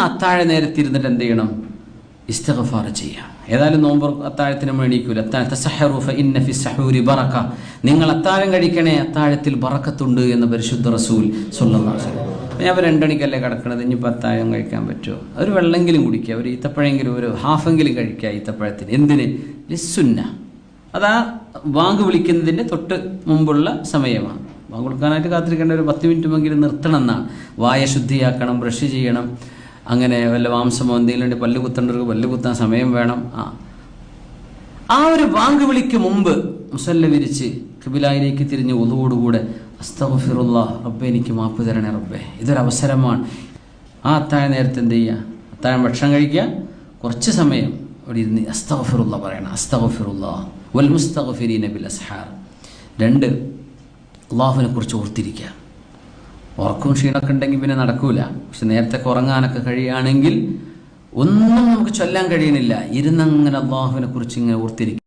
അത്താഴ നേരത്തിരുന്നിട്ട് എന്ത് ചെയ്യണം? ഇസ്തിഗ്ഫാർ ചെയ്യാം. ഏതായാലും നോമ്പ് അത്താഴത്തിന് എണീക്കൂല. തസഹറു ഫഇന്ന ഫി സഹൂരി ബറക. നിങ്ങൾ അത്താഴം കഴിക്കണേ, അത്താഴത്തിൽ ബറക്കത്തുണ്ട് എന്ന് പരിശുദ്ധ റസൂൽ സ്വല്ലല്ലാഹു അലൈഹി വസല്ലം. ഞാൻ 2 മണിക്കല്ലേ കിടക്കണത്, ഇനിയിപ്പോൾ അത്താഴം കഴിക്കാൻ പറ്റുമോ? ഒരു വെള്ളമെങ്കിലും കുടിക്കുക, ഒരു ഈത്തപ്പഴമെങ്കിലും, ഒരു ഹാഫെങ്കിലും കഴിക്കുക ഈത്തപ്പഴത്തിന്. എന്തിന്? ലിസ്സുന്ന. അതാ ബാങ്ക് വിളിക്കുന്നതിൻ്റെ തൊട്ട് മുമ്പുള്ള സമയമാണ്. ബാങ്ക് കൊടുക്കാനായിട്ട് കാത്തിരിക്കേണ്ട ഒരു 10 മിനിറ്റുമെങ്കിലും നിർത്തണം എന്നാണ്. വായ ശുദ്ധിയാക്കണം, ബ്രഷ് ചെയ്യണം, അങ്ങനെ വല്ല മാംസമോ എന്തെങ്കിലും ഉണ്ട്, പല്ല് കുത്തേണ്ടവർക്ക് പല്ല് കുത്താൻ സമയം വേണം. ആ ഒരു ബാങ്ക് വിളിക്ക് മുമ്പ് മുസല്ല വിരിച്ച് ഖിബിലയിലേക്ക് തിരിഞ്ഞ് ഉളുവോടുകൂടെ അസ്തഗ്ഫിറുല്ലാഹ് റബ്ബേ, എനിക്ക് മാപ്പ് തരണേ റബ്ബേ, ഇതൊരവസരമാണ്. ആ അത്താഴ നേരത്തെ എന്ത് ചെയ്യുക? അത്താഴം ഭക്ഷണം കഴിക്കുക, കുറച്ച് സമയം അവിടെ ഇരുന്ന് അസ്തഗ്ഫിറുല്ലാഹ് പറയണം. അസ്തഗ്ഫിറുല്ലാഹ് വൽ മുസ്തഗ്ഫിരീന ബിൽ അസ്ഹാർ. 2 അള്ളാഹുവിനെ കുറിച്ച് ഓർത്തിരിക്കുക. ഉറക്കവും ക്ഷീണമൊക്കെ ഉണ്ടെങ്കിൽ പിന്നെ നടക്കൂല. പക്ഷെ നേരത്തെ ഉറങ്ങാനൊക്കെ കഴിയുകയാണെങ്കിൽ ഒന്നും നമുക്ക് ചൊല്ലാൻ കഴിയണില്ല, ഇരുന്നങ്ങനെ അള്ളാഹുവിനെ കുറിച്ച് ഇങ്ങനെ ഓർത്തിരിക്കുക.